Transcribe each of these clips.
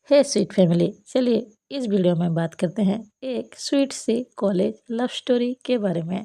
हे sweet family, चलिए इस video में बात करते हैं एक स्वीट सी कॉलेज लव स्टोरी के बारे में,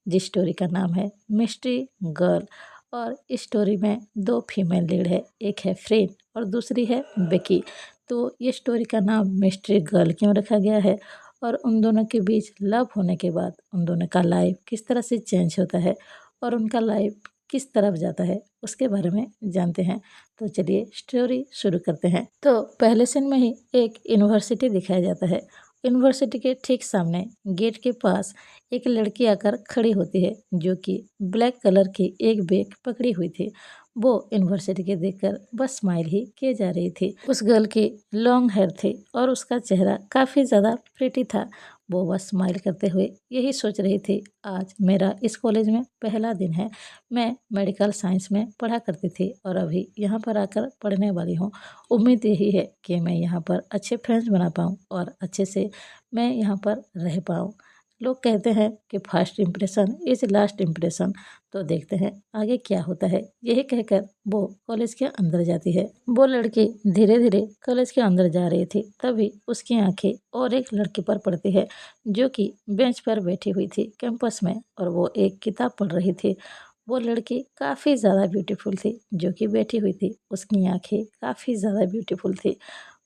जिस स्टोरी का नाम है मिस्ट्री गर्ल। और इस स्टोरी में दो फीमेल लीड है, एक है फ्रेन और दूसरी है बेकी। तो ये स्टोरी का नाम मिस्ट्री गर्ल क्यों रखा गया है और उन दोनों के बीच लव होने के बाद उन दोनों का लाइफ किस तरह से चेंज होता है और उनका लाइफ किस तरफ जाता है, उसके बारे में जानते हैं। तो चलिए स्टोरी शुरू करते हैं। तो पहले सीन में ही एक यूनिवर्सिटी दिखाया जाता है। यूनिवर्सिटी के ठीक सामने गेट के पास एक लड़की आकर खड़ी होती है, जो कि ब्लैक कलर की एक बैग पकड़ी हुई थी। वो यूनिवर्सिटी के देखकर बस स्माइल ही किए जा रही थी। उस गर्ल की लॉन्ग हेयर थी और उसका चेहरा काफ़ी ज़्यादा प्रिटी था। वो बस स्माइल करते हुए यही सोच रही थी, आज मेरा इस कॉलेज में पहला दिन है। मैं मेडिकल साइंस में पढ़ा करती थी और अभी यहाँ पर आकर पढ़ने वाली हूँ। उम्मीद यही है कि मैं यहाँ पर अच्छे फ्रेंड्स बना पाऊँ और अच्छे से मैं यहाँ पर रह पाऊँ। लोग कहते हैं कि first impression is last impression. तो देखते हैं आगे क्या होता है। यही कहकर वो कॉलेज के अंदर जाती है। वो लड़की धीरे धीरे कॉलेज के अंदर जा रही थी, तभी उसकी आंखें और एक लड़की पर पड़ती है, जो कि बेंच पर बैठी हुई थी कैंपस में, और वो एक किताब पढ़ रही थी। वो लड़की काफ़ी ज़्यादा ब्यूटीफुल थी, जो कि बैठी हुई थी। उसकी आंखें काफ़ी ज़्यादा ब्यूटीफुल थी।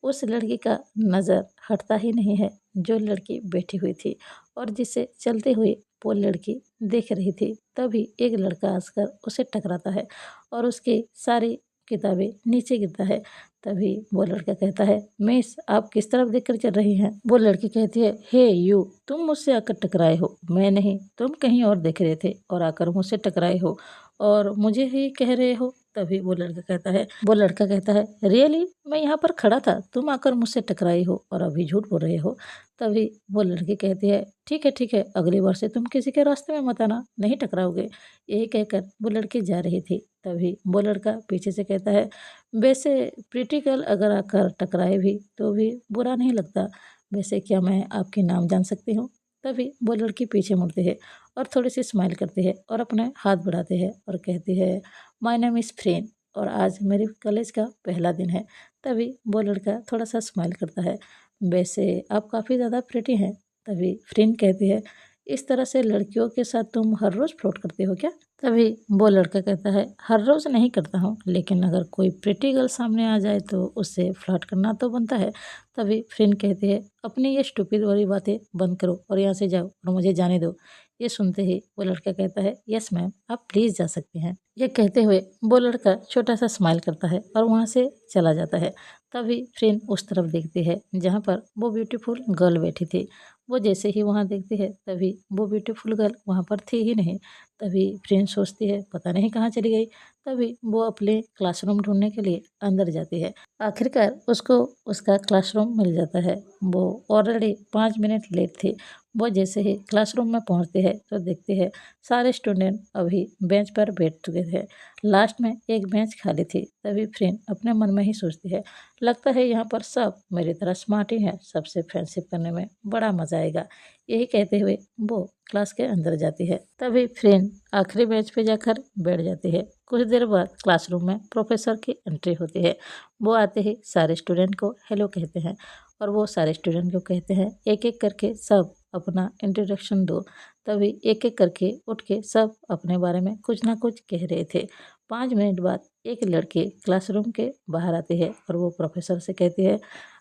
उस लड़की का नज़र हटता ही नहीं है जो लड़की बैठी हुई थी और जिसे चलते हुए वो लड़की देख रही थी। तभी एक लड़का आकर उसे टकराता है और उसकी सारी किताबें नीचे गिरता है। तभी वो लड़का कहता है, मिस आप किस तरफ देखकर चल रही हैं? वो लड़की कहती है, हे यू, तुम मुझसे आकर टकराए हो। मैं नहीं, तुम कहीं और देख रहे थे और आकर मुझसे टकराए हो और मुझे ही कह रहे हो। तभी वो लड़का कहता है, रियली मैं यहाँ पर खड़ा था, तुम आकर मुझसे टकराई हो और अभी झूठ बोल रहे हो। तभी वो लड़की कहती है, ठीक है, अगली बार से तुम किसी के रास्ते में मत आना, नहीं टकराओगे। यही कहकर वो लड़की जा रही थी। तभी वो लड़का पीछे से कहता है, वैसे प्रीटी गर्ल अगर आकर टकराए भी तो भी बुरा नहीं लगता। वैसे क्या मैं आपके नाम जान सकती हूँ? तभी वो लड़की पीछे मुड़ती है और थोड़ी सी स्माइल करती है और अपने हाथ बढ़ाते हैं और कहती है, माय नेम इज़ फ्रेन और आज मेरे कॉलेज का पहला दिन है। तभी वो लड़का थोड़ा सा स्माइल करता है, वैसे आप काफ़ी ज़्यादा प्रिटी हैं। तभी फ्रेन कहती है, इस तरह से लड़कियों के साथ तुम हर रोज़ फ्लर्ट करते हो क्या? तभी वो लड़का कहता है, हर रोज़ नहीं करता हूँ, लेकिन अगर कोई प्रिटी गर्ल सामने आ जाए तो उससे फ्लर्ट करना तो बनता है। तभी फ्रेंड कहती है, अपनी ये स्टूपिड वाली बातें बंद करो और यहाँ से जाओ और मुझे जाने दो। ये सुनते ही वो लड़का कहता है, यस मैम, आप प्लीज़ जा सकते हैं। ये कहते हुए वो लड़का छोटा सा स्माइल करता है और वहाँ से चला जाता है। तभी फ्रेंड उस तरफ देखती है जहाँ पर वो ब्यूटीफुल गर्ल बैठी थी। वो जैसे ही वहाँ देखती है तभी वो ब्यूटीफुल गर्ल वहाँ पर थी ही नहीं। तभी फ्रेंड सोचती है, पता नहीं कहाँ चली गई। तभी वो अपने क्लासरूम ढूंढने के लिए अंदर जाती है। आखिरकार उसको उसका क्लासरूम मिल जाता है। वो ऑलरेडी 5 मिनट लेट थी। वो जैसे ही क्लासरूम में पहुंचती है तो देखती है सारे स्टूडेंट अभी बेंच पर बैठ चुके थे। लास्ट में एक बेंच खाली थी। तभी फ्रेंड अपने मन में ही सोचती है, लगता है यहाँ पर सब मेरी तरह स्मार्ट ही हैं, सबसे फ्रेंडशिप करने में बड़ा मज़ा आएगा। यही कहते हुए वो क्लास के अंदर जाती है। तभी फ्रेंड आखिरी बेंच पे जाकर बैठ जाती है। कुछ देर बाद क्लासरूम में प्रोफेसर की एंट्री होती है। वो आते ही सारे स्टूडेंट को हेलो कहते हैं और वो सारे स्टूडेंट को कहते हैं, एक एक करके सब अपना इंट्रोडक्शन दो। तभी एक एक करके उठ के सब अपने बारे में कुछ ना कुछ कह रहे थे। 5 मिनट बाद एक लड़की क्लासरूम के बाहर आती है और वो प्रोफेसर से कहती है,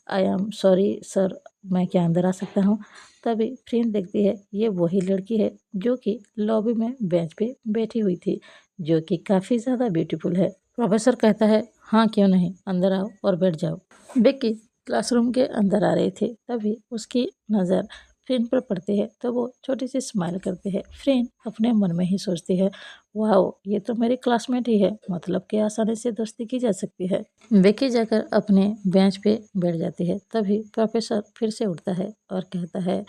आई एम सॉरी सर, मैं क्या अंदर आ सकता हूँ? तभी फ्रेंड देखती है ये वही लड़की है जो कि लॉबी में बेंच पे बैठी हुई थी, जो कि काफ़ी ज़्यादा ब्यूटीफुल है। प्रोफेसर कहता है, हाँ क्यों नहीं, अंदर आओ और बैठ जाओ। बेकी क्लासरूम के अंदर आ रही थी। तभी उसकी नज़र फ्रेंड पर पड़ती है तो वो छोटी सी स्माइल करती है। फ्रेंड अपने मन में ही सोचती है, वाह ये तो मेरी क्लासमेट ही है, मतलब कि आसानी से दोस्ती की जा सकती है। बेकी जाकर अपने बेंच पे बैठ जाती है। तभी प्रोफेसर फिर से उठता है और कहता है,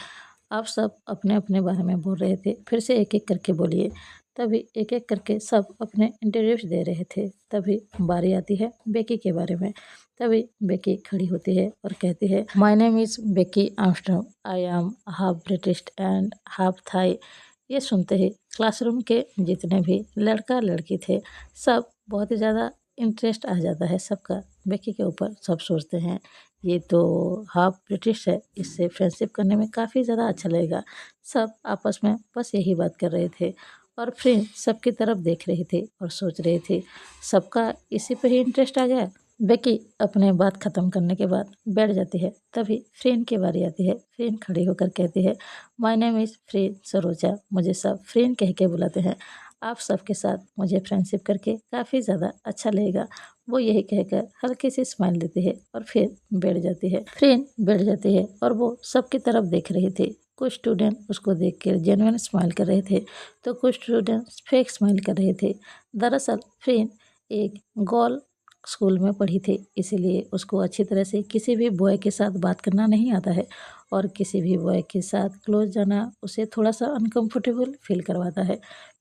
आप सब अपने अपने बारे में बोल रहे थे, फिर से एक एक करके बोलिए। तभी एक एक करके सब अपने इंटरव्यूज दे रहे थे। तभी बारी आती है बेकी के बारे में। तभी बेकी खड़ी होती है और कहती है, my name is Becky Armstrong, I am half British and half Thai. ये सुनते ही क्लासरूम के जितने भी लड़का लड़की थे, सब बहुत ही ज़्यादा इंटरेस्ट आ जाता है सबका बेकी के ऊपर। सब सोचते हैं ये तो हाफ ब्रिटिश है, इससे फ्रेंडशिप करने में काफ़ी ज़्यादा अच्छा लगेगा। सब आपस में बस यही बात कर रहे थे और फ्रेंड सबकी तरफ देख रही थी और सोच रही थी। सबका इसी पे ही इंटरेस्ट आ गया। बेकी अपने बात ख़त्म करने के बाद बैठ जाती है। तभी फ्रेंड की बारी आती है। फ्रेंड खड़ी होकर कहती है, my name is friend Saroja. मुझे सब फ्रेंड कह के बुलाते हैं। आप सबके साथ मुझे फ्रेंडशिप करके काफ़ी ज़्यादा अच्छा लगेगा। वो यही कहकर हल्की सी स्माइल देती है और फिर बैठ जाती है। फ्रेंड बैठ जाती है और वो सबकी तरफ देख रही थी। कुछ स्टूडेंट उसको देख कर जेन्युइन स्माइल कर रहे थे तो कुछ स्टूडेंट फेक स्माइल कर रहे थे। दरअसल फ्रेंड एक गर्ल स्कूल में पढ़ी थी, इसीलिए उसको अच्छी तरह से किसी भी बॉय के साथ बात करना नहीं आता है और किसी भी बॉय के साथ क्लोज जाना उसे थोड़ा सा अनकंफर्टेबल फील करवाता है।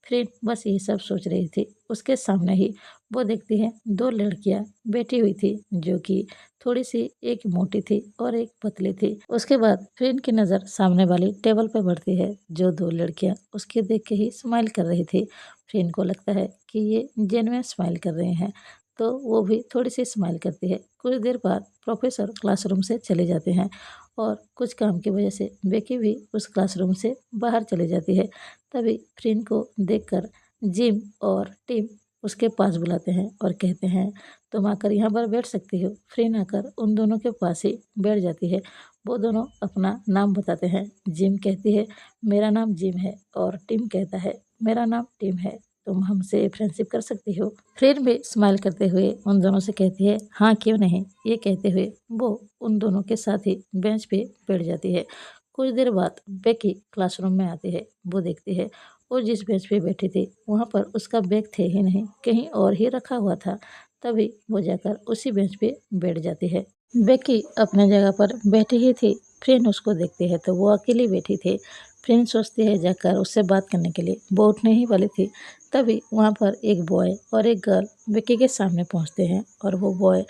फ्रेंड बस यही सब सोच रही थी। उसके सामने ही वो देखती है दो लड़कियां बैठी हुई थी जो कि थोड़ी सी एक मोटी थी और एक पतली थी। उसके बाद फ्रेंड की नज़र सामने वाली टेबल पर पड़ती है। जो दो लड़कियां उसके देख के ही स्माइल कर रही थी। फ्रेंड को लगता है कि ये जेन्युइन स्माइल कर रहे हैं तो वो भी थोड़ी सी स्माइल करती है। कुछ देर बाद प्रोफेसर क्लासरूम से चले जाते हैं और कुछ काम की वजह से बेकी भी उस क्लासरूम से बाहर चली जाती है। तभी फ्रेंड को देखकर जिम और टिम उसके पास बुलाते हैं और कहते हैं, तुम आकर यहाँ पर बैठ सकती हो। फ्रेंड आकर उन दोनों के पास ही बैठ जाती है। वो दोनों अपना नाम बताते हैं। जिम कहती है, मेरा नाम जिम है और टिम कहता है, मेरा नाम टिम है। तुम हमसे फ्रेंडशिप कर सकती हो। फ्रेंड भी स्माइल करते हुए उन दोनों से कहती है, हाँ क्यों नहीं। ये कहते हुए वो उन दोनों के साथ ही बेंच पे बैठ जाती है। कुछ देर बाद बेकी क्लासरूम में आती है। वो देखती है वो जिस बेंच पे बैठी थी वहाँ पर उसका बैग थे ही नहीं, कहीं और ही रखा हुआ था। तभी वो जाकर उसी बेंच पे बैठ जाती है। बेकी अपने जगह पर बैठी ही थी। फ्रेंड उसको देखती है तो वो अकेली बैठी थी। फ्रेंड सोचती है जाकर उससे बात करने के लिए, वो उठने ही वाली थी। तभी वहाँ पर एक बॉय और एक गर्ल बेकी के सामने पहुँचते हैं और वो बॉय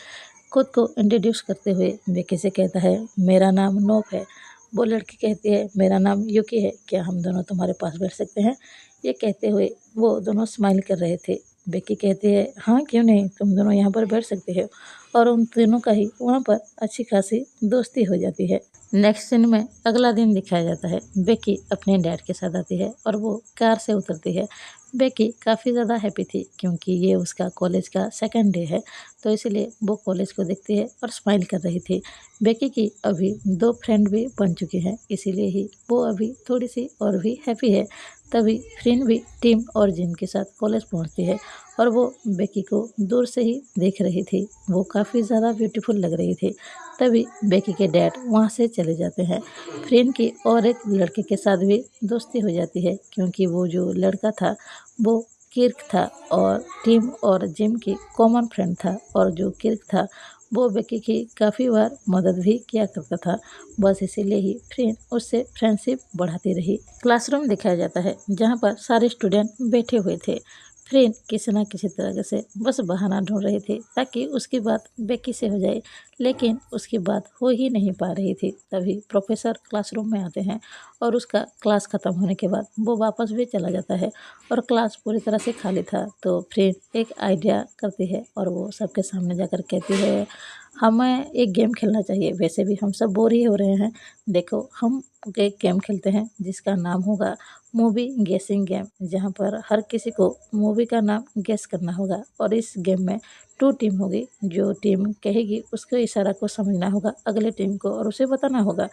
खुद को इंट्रोड्यूस करते हुए बेकी से कहता है, मेरा नाम नोप है। वो लड़की कहती है, मेरा नाम युकी है, क्या हम दोनों तुम्हारे पास बैठ सकते हैं। ये कहते हुए वो दोनों स्माइल कर रहे थे। बेकी कहती है, हाँ क्यों नहीं, तुम दोनों यहाँ पर बैठ सकते हो। और उन तीनों का ही वहाँ पर अच्छी खासी दोस्ती हो जाती है। नेक्स्ट सीन में अगला दिन दिखाया जाता है। बेकी अपने डैड के साथ आती है और वो कार से उतरती है। बेकी काफ़ी ज़्यादा हैप्पी थी क्योंकि ये उसका कॉलेज का सेकंड डे है तो इसीलिए वो कॉलेज को देखती है और स्माइल कर रही थी। बेकी की अभी दो फ्रेंड भी बन चुकी हैं, इसीलिए ही वो अभी थोड़ी सी और भी हैप्पी है। तभी फ्रेंड भी टिम और जिम के साथ कॉलेज पहुंचती है और वो बेकी को दूर से ही देख रही थी। वो काफ़ी ज़्यादा ब्यूटीफुल लग रही थी। तभी बेकी के डैड वहाँ से चले जाते हैं। फ्रेंड की और एक लड़के के साथ भी दोस्ती हो जाती है क्योंकि वो जो लड़का था वो किर्क था और टिम और जिम की कॉमन फ्रेंड था और जो किर्क था वो बेकी की काफ़ी बार मदद भी किया करता था। बस इसीलिए ही फ्रेंड उससे फ्रेंडशिप बढ़ाती रही। क्लासरूम दिखाया जाता है जहाँ पर सारे स्टूडेंट बैठे हुए थे। फ्रेंड किसी न किसी तरह से बस बहाना ढूंढ रही थी ताकि उसकी बात बेकी से हो जाए, लेकिन उसकी बात हो ही नहीं पा रही थी। तभी प्रोफेसर क्लासरूम में आते हैं और उसका क्लास ख़त्म होने के बाद वो वापस भी चला जाता है और क्लास पूरी तरह से खाली था। तो फ्रेंड एक आइडिया करती है और वो सबके सामने जाकर कहती है, हमें एक गेम खेलना चाहिए, वैसे भी हम सब बोर ही हो रहे हैं। देखो हम एक गेम खेलते हैं जिसका नाम होगा मूवी गेसिंग गेम, जहाँ पर हर किसी को मूवी का नाम गेस करना होगा और इस गेम में 2 टीम होगी। जो टीम कहेगी उसके इशारा को समझना होगा अगले टीम को और उसे बताना होगा।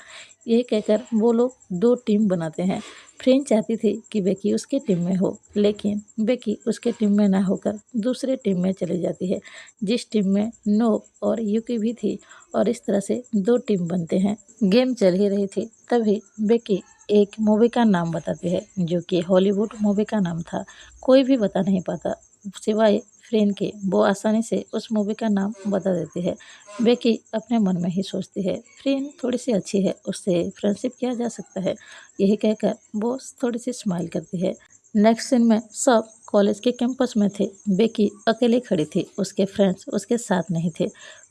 यही कहकर वो लोग 2 टीम बनाते हैं। फ्रेंड चाहती थी कि बेकी उसके टीम में हो, लेकिन बेकी उसके टीम में ना होकर दूसरे टीम में चली जाती है जिस टीम में नोब और युकी भी थी और इस तरह से 2 टीम बनते हैं। गेम चल ही रही थी तभी बेकी एक मूवी का नाम बताती है जो कि हॉलीवुड मूवी का नाम था। कोई भी बता नहीं पाता सिवाय फ्रेंड के। वो आसानी से उस मूवी का नाम बता देती है। बेकी अपने मन में ही सोचती है, फ्रेंड थोड़ी सी अच्छी है, उससे फ्रेंडशिप किया जा सकता है। यही कहकर वो थोड़ी सी स्माइल करती है। नेक्स्ट सीन में सब कॉलेज के कैंपस में थे। बेकी अकेले खड़ी थी, उसके फ्रेंड्स उसके साथ नहीं थे।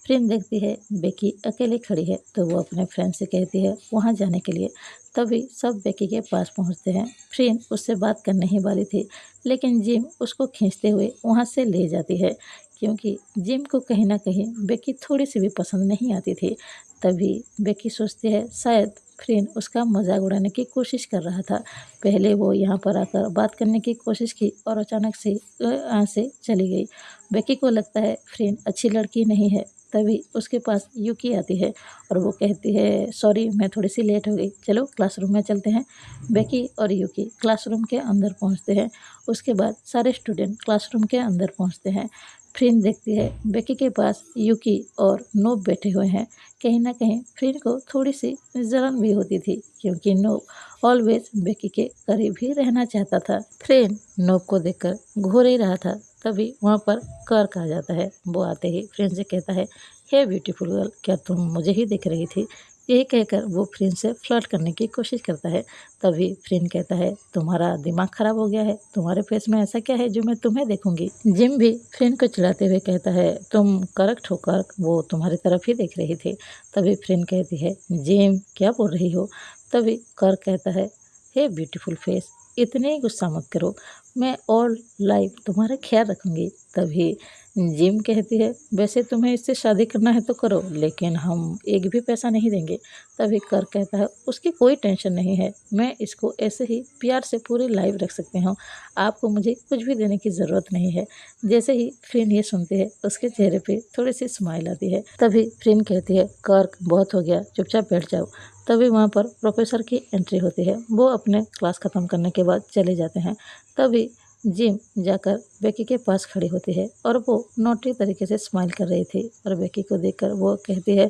फ्रेंड देखती है बेकी अकेले खड़ी है तो वो अपने फ्रेंड से कहती है वहाँ जाने के लिए। तभी सब बेकी के पास पहुँचते हैं। फ्रेंड उससे बात करने ही वाली थी लेकिन जिम उसको खींचते हुए वहाँ से ले जाती है क्योंकि जिम को कहीं ना कहीं बेकी थोड़ी सी भी पसंद नहीं आती थी। तभी बेकी सोचती है शायद फ्रेंड उसका मजाक उड़ाने की कोशिश कर रहा था। पहले वो यहाँ पर आकर बात करने की कोशिश की और अचानक से यहाँ से चली गई। बेकी को लगता है फ्रेंड अच्छी लड़की नहीं है। तभी उसके पास यूकी आती है और वो कहती है सॉरी मैं थोड़ी सी लेट हो गई, चलो क्लासरूम में चलते हैं। बेकी और यूकी क्लासरूम के अंदर पहुँचते हैं। उसके बाद सारे स्टूडेंट क्लासरूम के अंदर पहुँचते हैं। फ्रेंड देखती है बेकी के पास यूकी और नोब बैठे हुए हैं। कहीं ना कहीं फ्रेंड को थोड़ी सी जलन भी होती थी क्योंकि नोब ऑलवेज बेकी के करीब ही रहना चाहता था। फ्रेंड नोब को देखकर घूर ही रहा था। तभी वहाँ पर कर्क आ जाता है। वो आते ही फ्रेंड से कहता है हे ब्यूटीफुल गर्ल, क्या तुम मुझे ही देख रही थी? यही कहकर वो फ्रेंड से फ्लर्ट करने की कोशिश करता है। तभी फ्रेंड कहता है तुम्हारा दिमाग खराब हो गया है, तुम्हारे फेस में ऐसा क्या है जो मैं तुम्हें देखूंगी? जिम भी फ्रेंड को चिढ़ाते हुए कहता है तुम करेक्ट हो कर्क, वो तुम्हारी तरफ ही देख रही थी। तभी फ्रेंड कहती है जिम क्या बोल रही हो? तभी कर्क कहता है हे ब्यूटीफुल फेस, इतने ही गुस्सा मत करो, मैं ऑल लाइफ तुम्हारा ख्याल रखूंगी। तभी जिम कहती है वैसे तुम्हें इससे शादी करना है तो करो, लेकिन हम एक भी पैसा नहीं देंगे। तभी कर कहता है उसकी कोई टेंशन नहीं है, मैं इसको ऐसे ही प्यार से पूरी लाइफ रख सकती हूँ, आपको मुझे कुछ भी देने की ज़रूरत नहीं है। जैसे ही फ्रेंड ये सुनती है उसके चेहरे पे थोड़ी सी स्माइल आती है। तभी फ्रेंड कहती है कर्क बहुत हो गया, चुपचाप बैठ जाओ। तभी वहाँ पर प्रोफेसर की एंट्री होती है। वो अपने क्लास ख़त्म करने के बाद चले जाते हैं। तभी जिम जाकर बेकी के पास खड़ी होती है और वो नोटी तरीके से स्माइल कर रही थी और बेकी को देखकर वो कहती है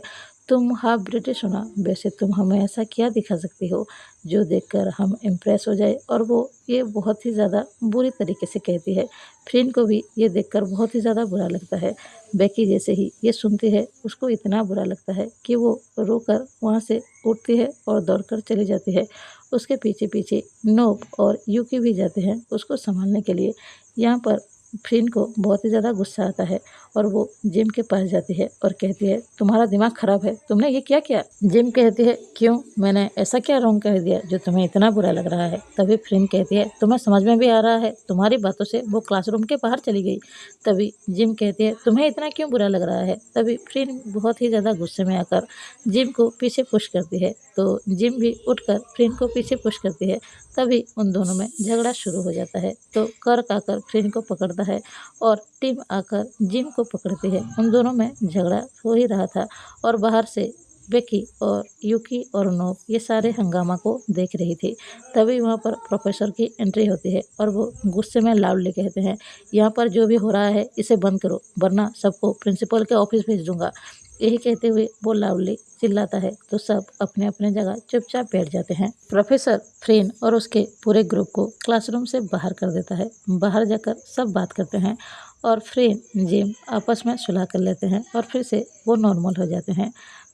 तुम हाफ ब्रिटिश हो ना, वैसे तुम हमें ऐसा क्या दिखा सकती हो जो देखकर हम इम्प्रेस हो जाए। और वो ये बहुत ही ज़्यादा बुरी तरीके से कहती है। फ्रेंड को भी ये देखकर बहुत ही ज़्यादा बुरा लगता है। बेकी जैसे ही ये सुनती है उसको इतना बुरा लगता है कि वो रोकर वहाँ से उठती है और दौड़कर चली जाती है। उसके पीछे पीछे नोब और यूकी भी जाते हैं उसको संभालने के लिए। यहाँ पर फ्रेंड को बहुत ही ज़्यादा गुस्सा आता है और वो जिम के पास जाती है और कहती है तुम्हारा दिमाग खराब है, तुमने ये क्या किया? जिम कहती है क्यों, मैंने ऐसा क्या रॉन्ग कह दिया जो तुम्हें इतना बुरा लग रहा है? तभी फ्रेंड कहती है तुम्हें समझ में भी आ रहा है, तुम्हारी बातों से वो क्लासरूम के बाहर चली गई। तभी जिम कहती है तुम्हें इतना क्यों बुरा लग रहा है? तभी फ्रेंड बहुत ही ज़्यादा गुस्से में आकर जिम को पीछे पुश करती है तो जिम भी उठकर फ्रेंड को पीछे पुश करती है। तभी उन दोनों में झगड़ा शुरू हो जाता है तो कर्क आकर फ्रेंड को पकड़ता है और टिम आकर जिम को पकड़ती है। उन दोनों में झगड़ा हो ही रहा था और बाहर से बेकी और यूकी और नोब ये सारे हंगामा को देख रही थी। तभी वहाँ पर प्रोफेसर की एंट्री होती है और वो गुस्से में लाउडली कहते हैं यहाँ पर जो भी हो रहा है इसे बंद करो वरना सबको प्रिंसिपल के ऑफिस भेज दूंगा। यही कहते हुए वो लाउडली चिल्लाता है तो सब अपने अपने जगह चुपचाप बैठ जाते हैं। प्रोफेसर फ्रेंड और उसके पूरे ग्रुप को क्लासरूम से बाहर कर देता है। बाहर जाकर सब बात करते हैं और फ्रेंड जिम आपस में सुलह कर लेते हैं और फिर से वो नॉर्मल हो जाते हैं।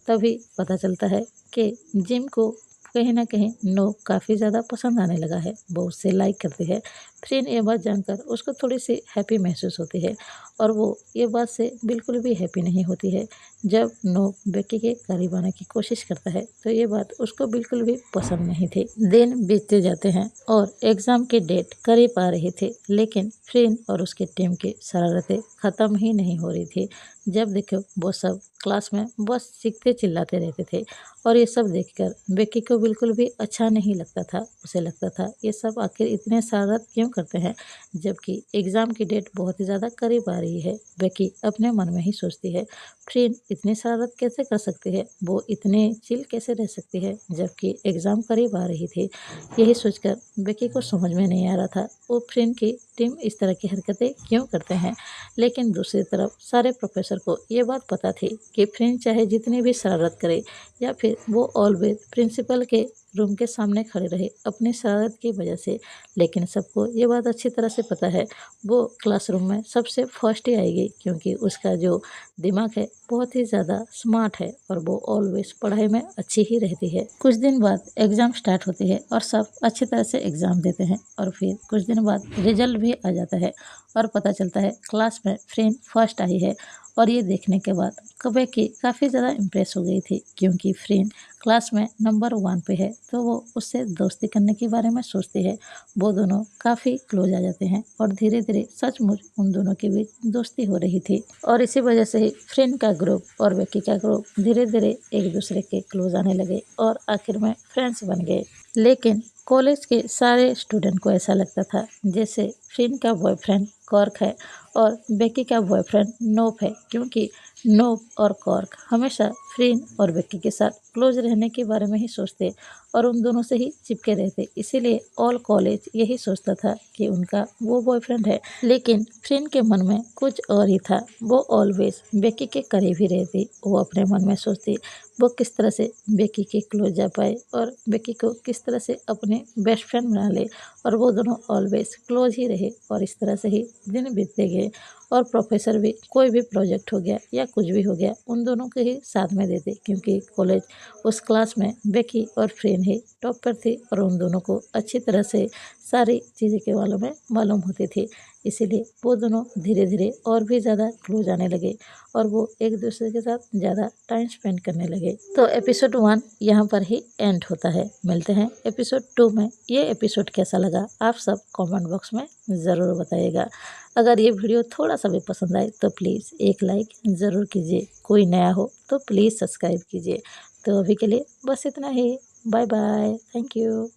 तभी पता चलता है कि जिम को कहीं ना कहीं नोब काफ़ी ज़्यादा पसंद आने लगा है, वो उससे लाइक करती है। फ्रेंड ये बात जानकर उसको थोड़ी सी हैप्पी महसूस होती है और वो ये बात से बिल्कुल भी हैप्पी नहीं होती है। जब नोब बेकी के करीब आने की कोशिश करता है तो ये बात उसको बिल्कुल भी पसंद नहीं थी। दिन बीतते जाते हैं और एग्ज़ाम की डेट करीब आ रही थी, लेकिन फ्रेंड और उसकी टीम की शरारतें ख़त्म ही नहीं हो रही थी। जब देखो वो सब क्लास में बस चीखते चिल्लाते रहते थे और ये सब देखकर बेकी को बिल्कुल भी अच्छा नहीं लगता था। उसे लगता था ये सब आखिर इतने शरारत क्यों करते हैं जबकि एग्ज़ाम की डेट बहुत ही ज़्यादा करीब आ रही है। बेकी अपने मन में ही सोचती है फ्रेंड इतनी शरारत कैसे कर सकती है, वो इतने चिल कैसे रह सकती है जबकि एग्ज़ाम करीब आ रही थी। यही सोचकर बेकी को समझ में नहीं आ रहा था वो फ्रेंड की टीम इस तरह की हरकतें क्यों करते हैं। लेकिन दूसरी तरफ सारे प्रोफेसर को ये बात पता थी कि फ्रेंड चाहे जितनी भी शरारत करे या फिर वो ऑलवेज प्रिंसिपल के रूम के सामने खड़े रहे अपनी शरारत की वजह से, लेकिन सबको ये बात अच्छी तरह से पता है वो क्लासरूम में सबसे फर्स्ट ही आएगी क्योंकि उसका जो दिमाग है बहुत ही ज़्यादा स्मार्ट है और वो ऑलवेज पढ़ाई में अच्छी ही रहती है। कुछ दिन बाद एग्ज़ाम स्टार्ट होती है और सब अच्छी तरह से एग्ज़ाम देते हैं और फिर कुछ दिन बाद रिजल्ट भी आ जाता है और पता चलता है क्लास में फ्रेंड फर्स्ट आई है और ये देखने के बाद बेकी काफ़ी ज़्यादा इम्प्रेस हो गई थी, क्योंकि फ्रेंड क्लास में नंबर 1 पे है, तो वो उससे दोस्ती करने के बारे में सोचती है। वो दोनों काफ़ी क्लोज आ जाते हैं और धीरे-धीरे सचमुच उन दोनों के बीच दोस्ती हो रही थी, और इसी वजह से ही फ्रेंड का ग्रुप और बेकी का ग्रुप धीरे-धीरे एक-दूसरे के क्लोज आने लगे और आखिर में फ्रेंड्स बन गए। लेकिन कॉलेज के सारे स्टूडेंट को ऐसा लगता था जैसे फ्रेंड का बॉयफ्रेंड कॉर्क है और बेकी का बॉयफ्रेंड नोप है, क्योंकि नोप और कॉर्क हमेशा फ्रेंड और बेकी के साथ क्लोज रहने के बारे में ही सोचते और उन दोनों से ही चिपके रहते। इसीलिए ऑल कॉलेज यही सोचता था कि उनका वो बॉयफ्रेंड है। लेकिन फ्रेंड के मन में कुछ और ही था। वो ऑलवेज बेकी के करीब ही रहती। वो अपने मन में सोचती वो किस तरह से बेकी के क्लोज जा पाए और बेकी को किस तरह से अपने बेस्ट फ्रेंड बना ले, और वो दोनों ऑलवेज क्लोज ही रहे। और इस तरह से ही दिन बीतते गए और प्रोफेसर भी कोई भी प्रोजेक्ट हो गया या कुछ भी हो गया उन दोनों के ही साथ में देते, क्योंकि कॉलेज उस क्लास में बेकी और फ्रेंड ही टॉप पर थी और उन दोनों को अच्छी तरह से सारी चीज़ें के बारे में मालूम होती थी। इसीलिए वो दोनों धीरे धीरे और भी ज़्यादा क्लोज आने लगे और वो एक दूसरे के साथ ज़्यादा टाइम स्पेंड करने लगे। तो एपिसोड 1 यहाँ पर ही एंड होता है। मिलते हैं एपिसोड 2 में। ये एपिसोड कैसा लगा आप सब कमेंट बॉक्स में ज़रूर बताइएगा। अगर ये वीडियो थोड़ा सा भी पसंद आए तो प्लीज़ एक लाइक ज़रूर कीजिए। कोई नया हो तो प्लीज़ सब्सक्राइब कीजिए। तो अभी के लिए बस इतना ही। Bye bye. Thank you.